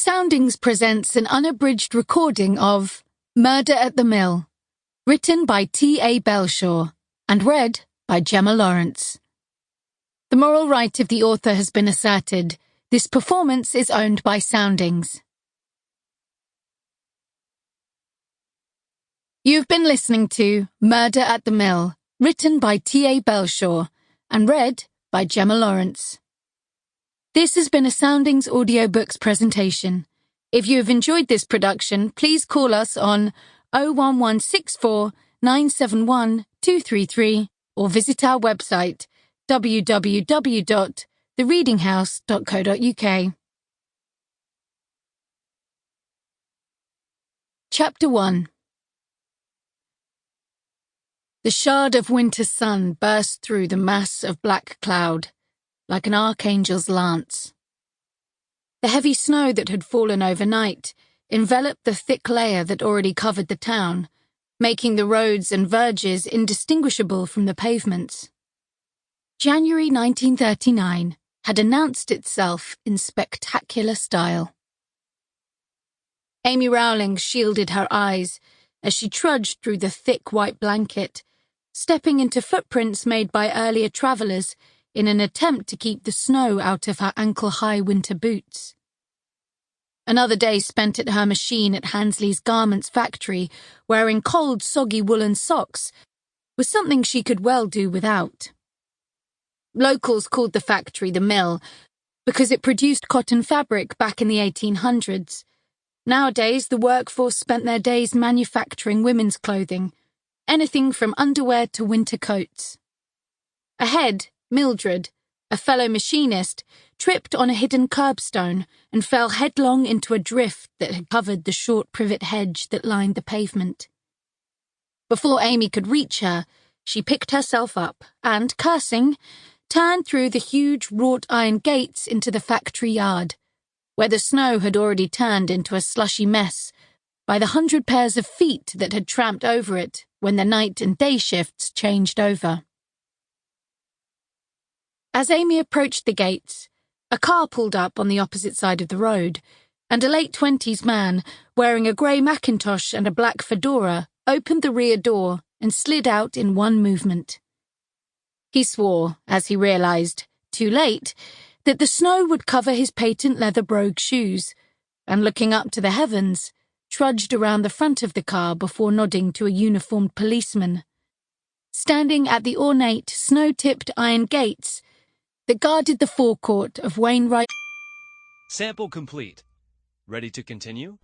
Soundings presents an unabridged recording of Murder at the Mill, written by T.A. Belshaw and read by Gemma Lawrence. The moral right of the author has been asserted. This performance is owned by Soundings. You've been listening to Murder at the Mill, written by T.A. Belshaw and read by Gemma Lawrence. This has been a Soundings Audiobooks presentation. If you have enjoyed this production, please call us on 01164 971 233 or visit our website www.thereadinghouse.co.uk. Chapter 1. The shard of winter sun burst through the mass of black cloud, like an archangel's lance. The heavy snow that had fallen overnight enveloped the thick layer that already covered the town, making the roads and verges indistinguishable from the pavements. January 1939 had announced itself in spectacular style. Amy Rowlings shielded her eyes as she trudged through the thick white blanket, stepping into footprints made by earlier travellers in an attempt to keep the snow out of her ankle-high winter boots. Another day spent at her machine at Handsley's garments factory, wearing cold, soggy woolen socks, was something she could well do without. Locals called the factory the mill because it produced cotton fabric back in the 1800s. Nowadays, the workforce spent their days manufacturing women's clothing, anything from underwear to winter coats. Ahead, Mildred, a fellow machinist, tripped on a hidden curbstone and fell headlong into a drift that had covered the short privet hedge that lined the pavement. Before Amy could reach her, she picked herself up and, cursing, turned through the huge wrought iron gates into the factory yard, where the snow had already turned into a slushy mess by the 100 pairs of feet that had tramped over it when the night and day shifts changed over. As Amy approached the gates, a car pulled up on the opposite side of the road, and a late-20s man, wearing a grey Macintosh and a black fedora, opened the rear door and slid out in one movement. He swore, as he realised, too late, that the snow would cover his patent leather brogue shoes, and looking up to the heavens, trudged around the front of the car before nodding to a uniformed policeman. Standing at the ornate, snow-tipped iron gates that guarded the forecourt of Wainwright. Sample complete. Ready to continue?